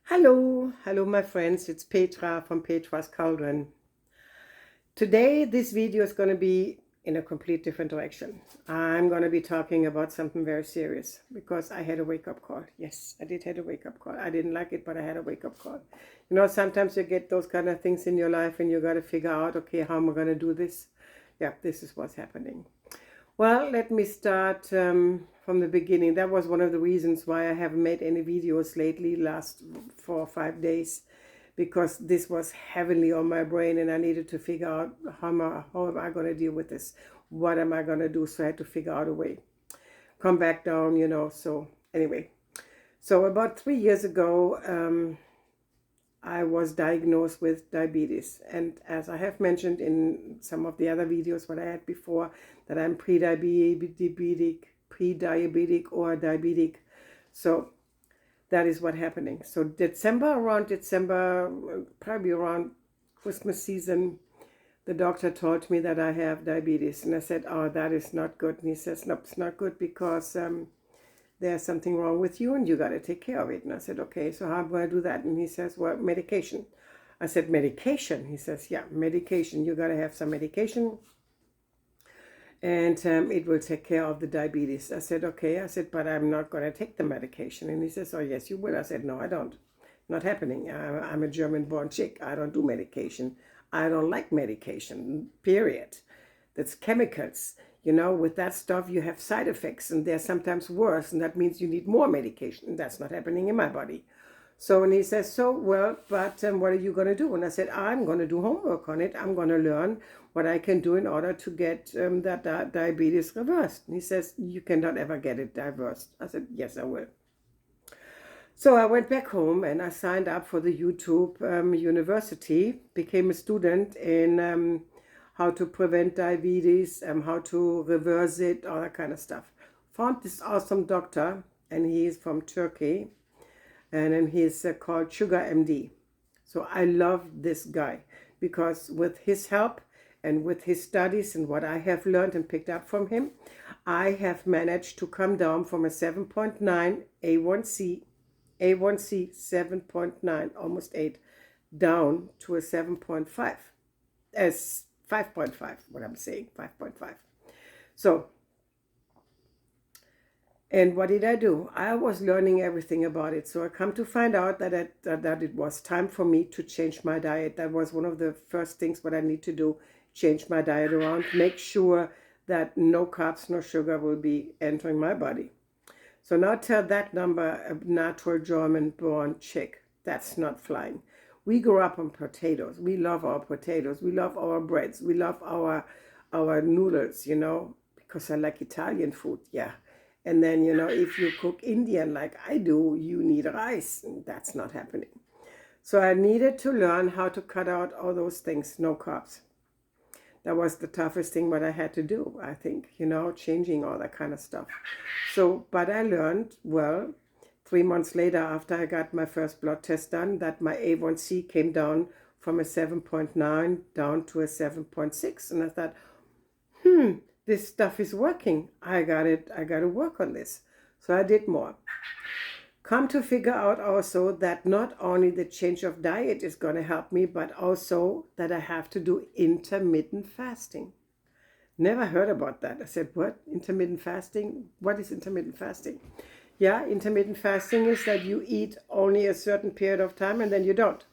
Hello my friends, it's Petra from Petra's Cauldron. Today this video is going to be in a complete different direction. I'm going to be talking about something very serious because I had a wake-up call. Yes, I did have a wake-up call. I didn't like it, but I had a wake-up call. You know, sometimes you get those kind of things in your life and you got to figure out, okay, how am I going to do this? Yeah, this is what's happening. Well, let me start from the beginning. That was one of the reasons why I haven't made any videos lately, last 4 or 5 days, because this was heavily on my brain and I needed to figure out how am I going to deal with this? What am I going to do? So I had to figure out a way. Come back down, you know. So anyway, so about 3 years ago, I was diagnosed with diabetes, and as I have mentioned in some of the other videos what I had before, that I'm pre-diabetic or diabetic. So that is what happening. So around December, probably around Christmas season, the doctor told me that I have diabetes, and I said, oh, that is not good. And he says, no, it's not good because there's something wrong with you and you got to take care of it. And I said, okay, so how do I do that? And he says, well, medication. I said, medication? He says, yeah, medication. You got to have some medication and it will take care of the diabetes. I said, okay. I said, but I'm not going to take the medication. And he says, oh, yes, you will. I said, no, I don't. Not happening. I'm a German-born chick. I don't do medication. I don't like medication, period. That's chemicals. You know, with that stuff, you have side effects, and they're sometimes worse, and that means you need more medication. And that's not happening in my body. So, and he says, so, well, but what are you going to do? And I said, I'm going to do homework on it. I'm going to learn what I can do in order to get that diabetes reversed. And he says, you cannot ever get it reversed. I said, yes, I will. So I went back home and I signed up for the YouTube University, became a student in how to prevent diabetes, how to reverse it, all that kind of stuff. Found this awesome doctor, and he is from Turkey, and then he's called Sugar MD. So I love this guy because with his help and with his studies and what I have learned and picked up from him, I have managed to come down from a 7.9 A1C 7.9, almost 8, down to a 7.5, as 5.5, what I'm saying, 5.5. So, and what did I do? I was learning everything about it. So I come to find out that it was time for me to change my diet. That was one of the first things what I need to do, change my diet around, make sure that no carbs, no sugar will be entering my body. So now tell that number, a natural German-born chick, that's not flying. We grew up on potatoes. We love our potatoes. We love our breads. We love our noodles, you know, because I like Italian food, yeah. And then, you know, if you cook Indian like I do, you need rice. And that's not happening. So I needed to learn how to cut out all those things, no carbs. That was the toughest thing what I had to do, I think, you know, changing all that kind of stuff. So, but I learned, well, 3 months later after I got my first blood test done, that my A1C came down from a 7.9 down to a 7.6. And I thought, this stuff is working. I got to work on this. So I did more. Come to figure out also that not only the change of diet is going to help me, but also that I have to do intermittent fasting. Never heard about that. I said, what? Intermittent fasting? What is intermittent fasting? Yeah, intermittent fasting is that you eat only a certain period of time and then you don't.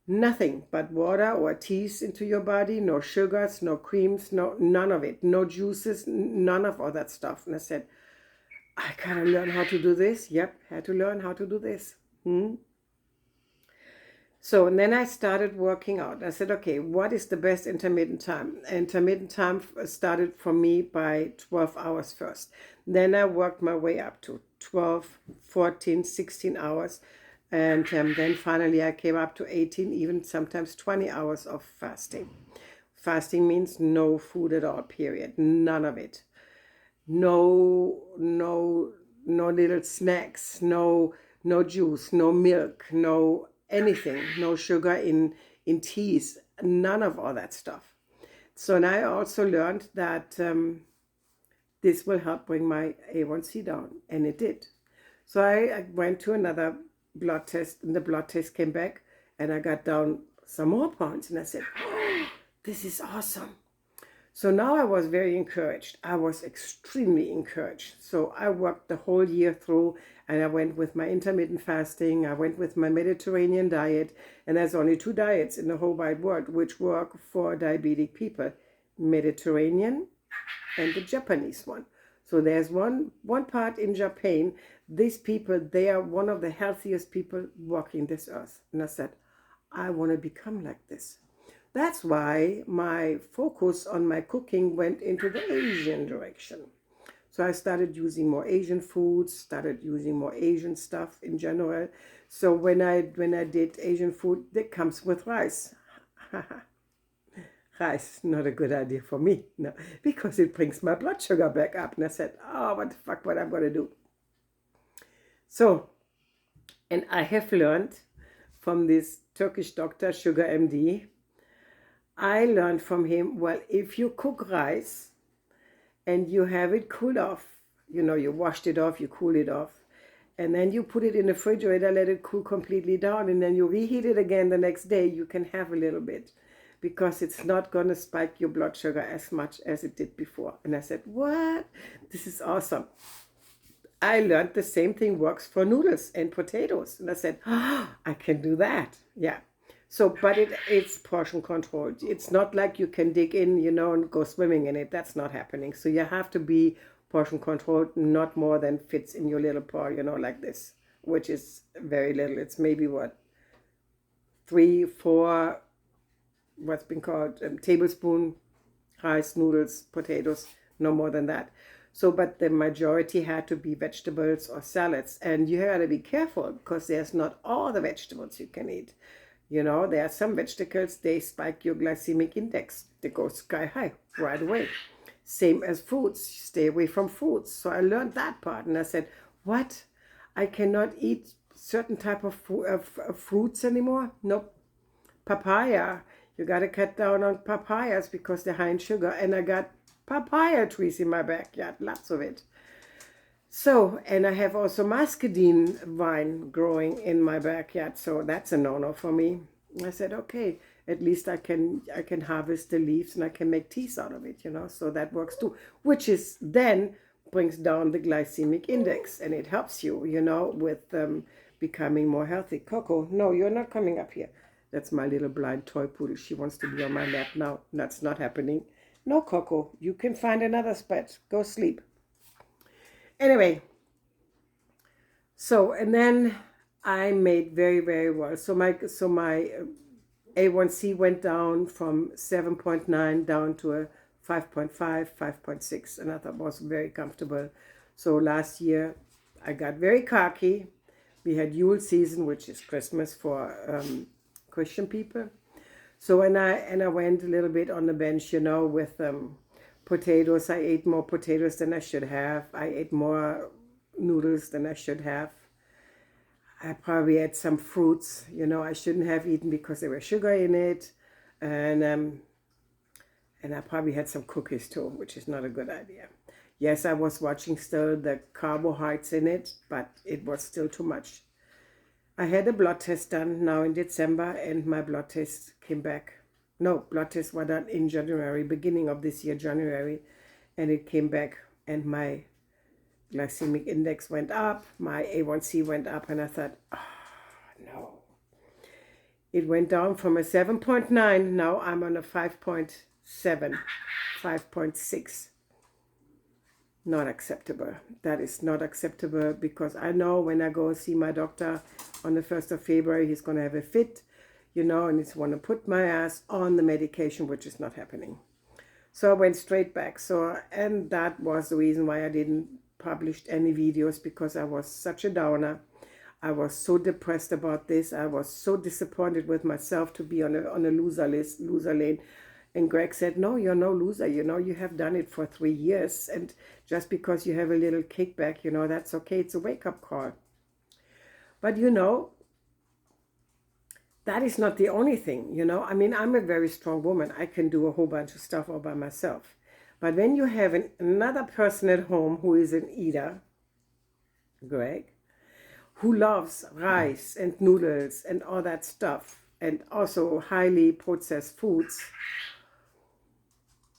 Nothing but water or teas into your body, no sugars, no creams, none of it, no juices, none of all that stuff. And I said, I gotta learn how to do this. Yep, had to learn how to do this. So, and then I started working out. I said, okay, what is the best intermittent time? Intermittent time started for me by 12 hours first. Then I worked my way up to 12, 14, 16 hours. And then finally I came up to 18, even sometimes 20 hours of fasting. Fasting means no food at all, period. None of it. No little snacks, no juice, no milk, no anything, no sugar in teas, none of all that stuff. So, and I also learned that this will help bring my A1C down, and it did. So I went to another blood test, and the blood test came back, and I got down some more pounds, and I said, oh, this is awesome. So now I was very encouraged. I was extremely encouraged. So I worked the whole year through, and I went with my intermittent fasting. I went with my Mediterranean diet, and there's only 2 diets in the whole wide world which work for diabetic people: Mediterranean and the Japanese one. So there's one part in Japan. These people, they are one of the healthiest people walking this earth. And I said, I want to become like this. That's why my focus on my cooking went into the Asian direction. So I started using more Asian foods, started using more Asian stuff in general. So when I did Asian food, that comes with rice. Rice, not a good idea for me, no, because it brings my blood sugar back up. And I said, oh, what the fuck, what I'm going to do? So, and I have learned from this Turkish doctor, Sugar MD, I learned from him, well, if you cook rice and you have it cool off, you know, you washed it off, you cool it off, and then you put it in the refrigerator, let it cool completely down, and then you reheat it again the next day, you can have a little bit, because it's not going to spike your blood sugar as much as it did before. And I said, what? This is awesome. I learned the same thing works for noodles and potatoes. And I said, oh, I can do that. Yeah. So, but it's portion controlled. It's not like you can dig in, you know, and go swimming in it. That's not happening. So you have to be portion controlled, not more than fits in your little paw, you know, like this, which is very little. It's maybe what, 3, 4, what's been called tablespoon rice, noodles, potatoes, no more than that. So, but the majority had to be vegetables or salads. And you have to be careful, because there's not all the vegetables you can eat. You know, there are some vegetables, they spike your glycemic index. They go sky high right away. Same as fruits. Stay away from fruits. So I learned that part. And I said, what? I cannot eat certain type of fruits anymore? Nope. Papaya. You got to cut down on papayas because they're high in sugar. And I got papaya trees in my backyard. Lots of it. So, and I have also muscadine vine growing in my backyard, so that's a no-no for me. I said, okay, at least I can harvest the leaves and I can make teas out of it, you know, so that works too, which is then brings down the glycemic index, and it helps you, you know, with becoming more healthy. Coco, no, you're not coming up here. That's my little blind toy poodle. She wants to be on my lap now. That's not happening. No, Coco, you can find another spot. Go sleep. Anyway, so, and then I made very, very well. So my A1C went down from 7.9 down to a 5.5, 5.6, and I thought was very comfortable. So last year I got very cocky. We had Yule season, which is Christmas for Christian people. So when I went a little bit on the bench, you know, with potatoes. I ate more potatoes than I should have. I ate more noodles than I should have. I probably had some fruits, you know, I shouldn't have eaten because there was sugar in it. And I probably had some cookies too, which is not a good idea. Yes, I was watching still the carbohydrates in it, but it was still too much. I had a blood test done now in December, and my blood test came back. No, blood tests were done in January, beginning of this year, January, and it came back, and my glycemic index went up, my A1C went up, and I thought, oh, no. It went down from a 7.9, now I'm on a 5.7, 5.6. Not acceptable. That is not acceptable, because I know when I go see my doctor on the 1st of February, he's going to have a fit, you know, and he's going to put my ass on the medication, which is not happening. So I went straight back. So, and that was the reason why I didn't publish any videos, because I was such a downer. I was so depressed about this. I was so disappointed with myself to be on a loser lane. And Greg said, no, you're no loser. You know, you have done it for 3 years. And just because you have a little kickback, you know, that's okay. It's a wake-up call. But, you know, that is not the only thing, you know. I mean, I'm a very strong woman. I can do a whole bunch of stuff all by myself. But when you have another person at home who is an eater, Greg, who loves rice and noodles and all that stuff, and also highly processed foods,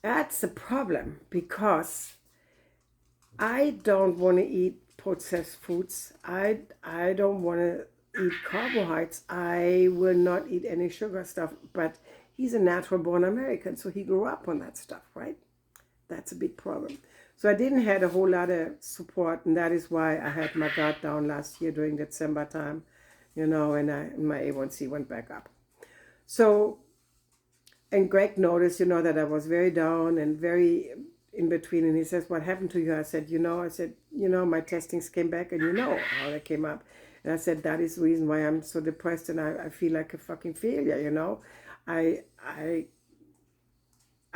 that's a problem, because I don't want to eat processed foods. I don't want to eat carbohydrates. I will not eat any sugar stuff. But he's a natural born American, so he grew up on that stuff, right? That's a big problem. So I didn't have a whole lot of support, and that is why I had my guard down last year during December time, and my A1C went back up. So, and Greg noticed, that I was very down and very in between, and he says, "What happened to you?" I said, my testings came back, and how they came up. And I said, that is the reason why I'm so depressed, and I feel like a fucking failure, I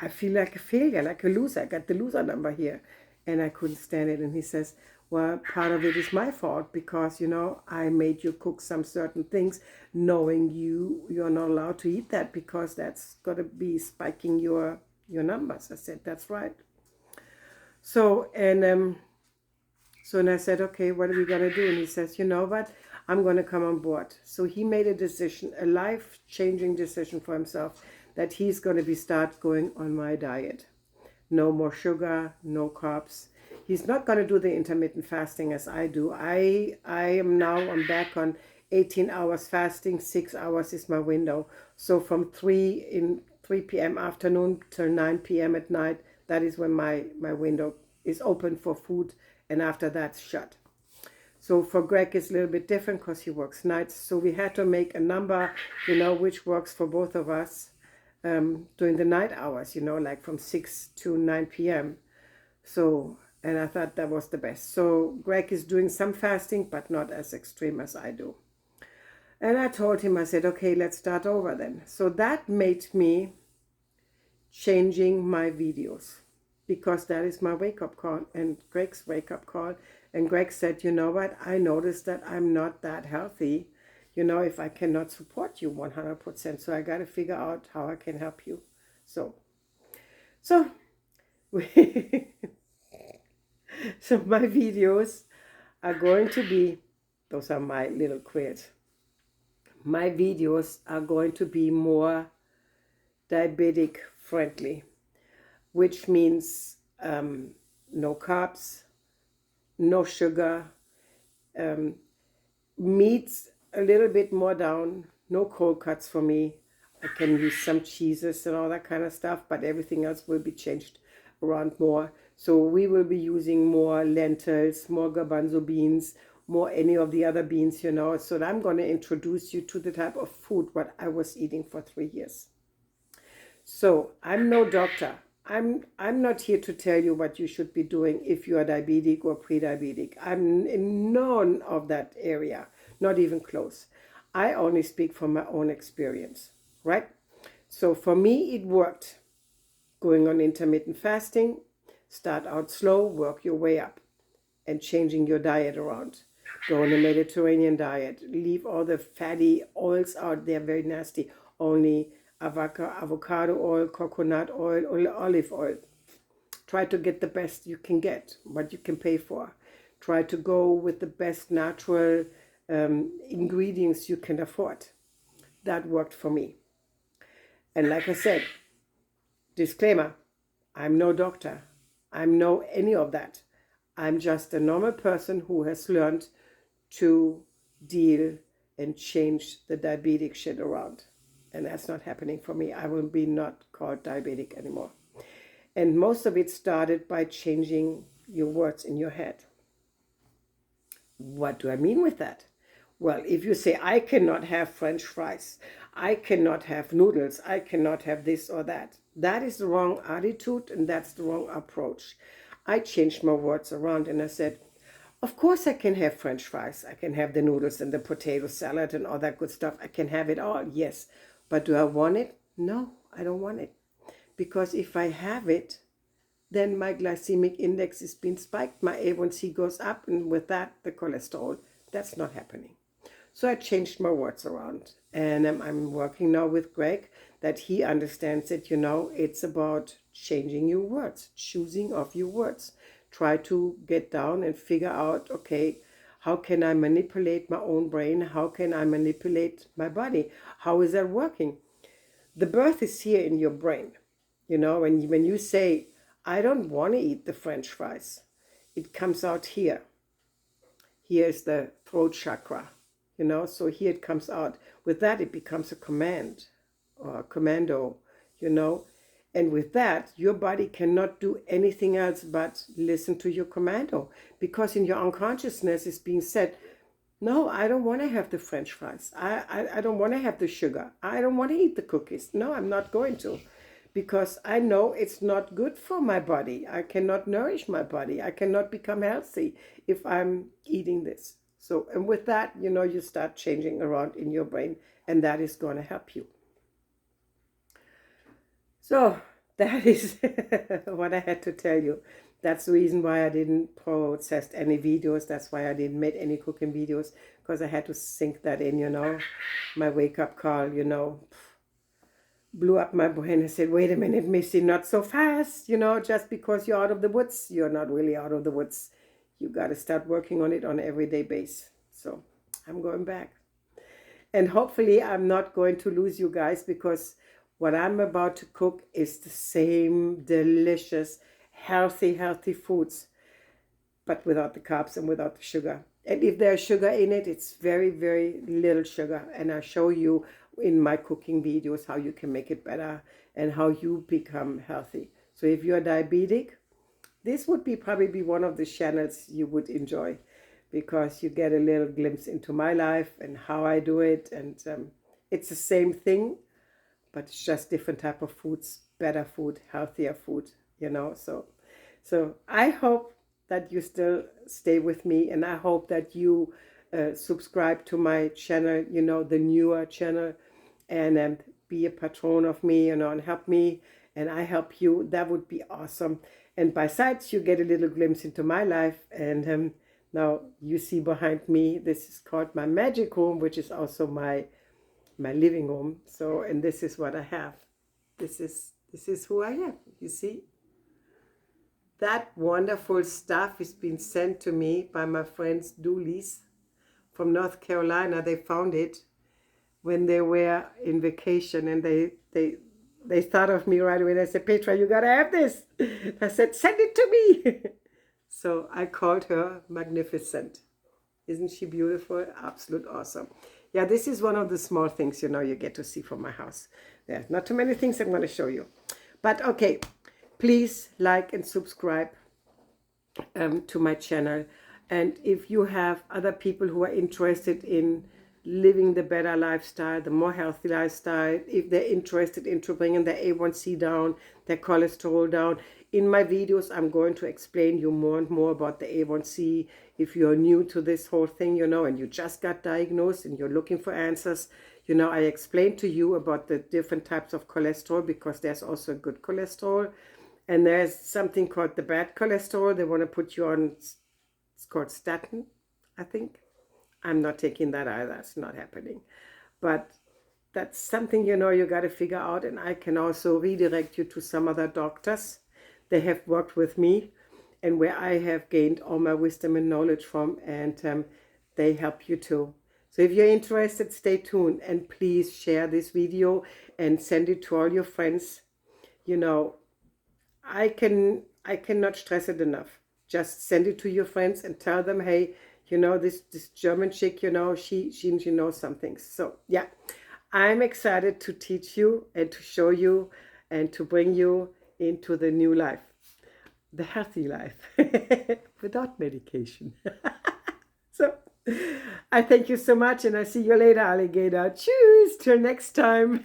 feel like a failure, like a loser. I got the loser number here, and I couldn't stand it. And he says, well, part of it is my fault, because, I made you cook some certain things knowing you're not allowed to eat that, because that's got to be spiking your numbers. I said, that's right. So, and I said, okay, what are we going to do? And he says, you know what? I'm going to come on board. So he made a decision, a life-changing decision for himself, that he's going to start going on my diet. No more sugar, no carbs. He's not going to do the intermittent fasting as I do. I'm back on 18 hours fasting. 6 hours is my window. So from 3 p.m. afternoon till 9 p.m. at night, that is when my window is open for food, and after that's shut. So for Greg, it's a little bit different because he works nights. So we had to make a number, which works for both of us during the night hours, like from 6 to 9 p.m. So, and I thought that was the best. So Greg is doing some fasting, but not as extreme as I do. And I told him, I said, okay, let's start over then. So that made me changing my videos, because that is my wake-up call and Greg's wake-up call. And Greg said, you know what, I noticed that I'm not that healthy, if I cannot support you 100%. So I got to figure out how I can help you. So so my videos are going to be, those are my little queers. My videos are going to be more diabetic friendly, which means no carbs, no sugar, meats a little bit more down, no cold cuts for me. I can use some cheeses and all that kind of stuff, but everything else will be changed around more. So we will be using more lentils, more garbanzo beans, more any of the other beans, So I'm going to introduce you to the type of food what I was eating for 3 years. So I'm no doctor. I'm not here to tell you what you should be doing if you are diabetic or pre-diabetic. I'm in none of that area, not even close. I only speak from my own experience, right? So for me, it worked. Going on intermittent fasting, start out slow, work your way up, and changing your diet around. Go on a Mediterranean diet. Leave all the fatty oils out. They're very nasty. Only avocado oil, coconut oil, or olive oil. Try to get the best you can get, what you can pay for. Try to go with the best natural ingredients you can afford. That worked for me. And like I said, disclaimer, I'm no doctor. I'm no any of that. I'm just a normal person who has learned to deal and change the diabetic shit around. And that's not happening for me. I will be not called diabetic anymore. And most of it started by changing your words in your head. What do I mean with that? Well, if you say, I cannot have French fries, I cannot have noodles, I cannot have this or that, that is the wrong attitude, and that's the wrong approach. I changed my words around and I said, of course I can have French fries, I can have the noodles and the potato salad and all that good stuff. I can have it all, yes. But do I want it? No, I don't want it. Because if I have it, then my glycemic index is being spiked, my A1C goes up, and with that, the cholesterol. That's not happening. So I changed my words around. And I'm working now with Greg that he understands that, it's about changing your words, choosing of your words. Try to get down and figure out, okay, How can I manipulate my own brain? How can I manipulate my body? How is that working? The birth is here in your brain. You know, when you say, I don't want to eat the French fries, it comes out here. Here is the throat chakra, you know, so here it comes out. With that, it becomes a command or a commando, you know. And with that, your body cannot do anything else but listen to your commando, because in your unconsciousness is being said, no, I don't want to have the French fries. I don't want to have the sugar. I don't want to eat the cookies. No, I'm not going to, because I know it's not good for my body. I cannot nourish my body. I cannot become healthy if I'm eating this. So, and with that, you know, you start changing around in your brain, and that is going to help you. So that is what I had to tell you. That's the reason why I didn't process any videos. That's why I didn't make any cooking videos, because I had to sink that in, you know. My wake-up call, you know, blew up my brain. I said, wait a minute, Missy, not so fast. You know, just because you're out of the woods, you're not really out of the woods. You got to start working on it on an everyday basis. So I'm going back. And hopefully I'm not going to lose you guys, because what I'm about to cook is the same delicious, healthy foods, but without the carbs and without the sugar. And if there's sugar in it, it's very, very little sugar. And I show you in my cooking videos how you can make it better and how you become healthy. So if you're diabetic, this would probably be one of the channels you would enjoy, because you get a little glimpse into my life and how I do it. And it's the same thing, but it's just different type of foods, better food, healthier food, you know. So I hope that you still stay with me, and I hope that you subscribe to my channel, you know, the newer channel, and be a patron of me, you know, and help me, and I help you. That would be awesome. And besides, you get a little glimpse into my life. And now you see behind me, this is called my magic room, which is also my living room. So, and this is what I have. This is who I am. You see, that wonderful stuff is being sent to me by my friends Doolies from North Carolina. They found it when they were in vacation, and they thought of me right away. They said, Petra, you gotta have this. I said, send it to me. So I called her magnificent. Isn't she beautiful? Absolute awesome. Yeah, this is one of the small things, you know, you get to see from my house. There's not too many things I'm going to show you. But okay, please like and subscribe to my channel. And if you have other people who are interested in living the better lifestyle, the more healthy lifestyle, if they're interested into bringing their A1C down, their cholesterol down, in my videos, I'm going to explain you more and more about the A1C. If you're new to this whole thing, you know, and you just got diagnosed and you're looking for answers, you know, I explained to you about the different types of cholesterol, because there's also good cholesterol. And there's something called the bad cholesterol. They want to put you on, it's called statin, I think. I'm not taking that either. It's not happening. But that's something, you know, you got to figure out. And I can also redirect you to some other doctors. They have worked with me, and where I have gained all my wisdom and knowledge from, and they help you too. So if you're interested, stay tuned, and please share this video and send it to all your friends. You know, I cannot stress it enough. Just send it to your friends and tell them, hey, you know, this German chick, you know, she knows something. So yeah, I'm excited to teach you and to show you and to bring you into the new life, the healthy life, without medication. So I thank you so much, and I see you later, alligator. Cheers, till next time.